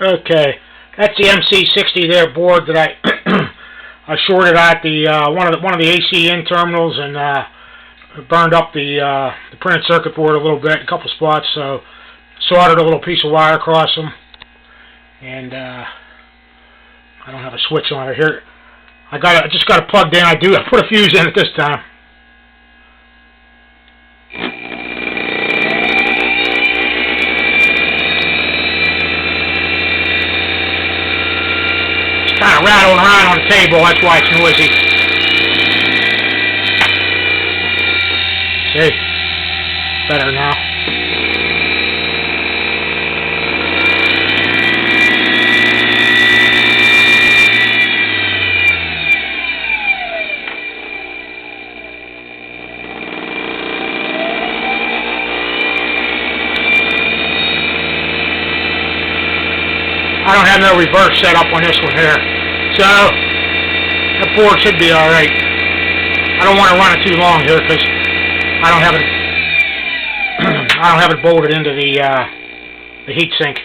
Okay, that's the MC60 there board that I shorted out the one of the AC-in terminals and burned up the printed circuit board a little bit in a couple spots. So soldered a little piece of wire across them, and I don't have a switch on it here. I just got it plugged in. I put a fuse in it this time. Kind of rattling around on the table, that's why it's noisy. See? Better now. I don't have no reverse set up on this one here, so that board should be all right. I don't want to run it too long here because I don't have it bolted into the heat sink.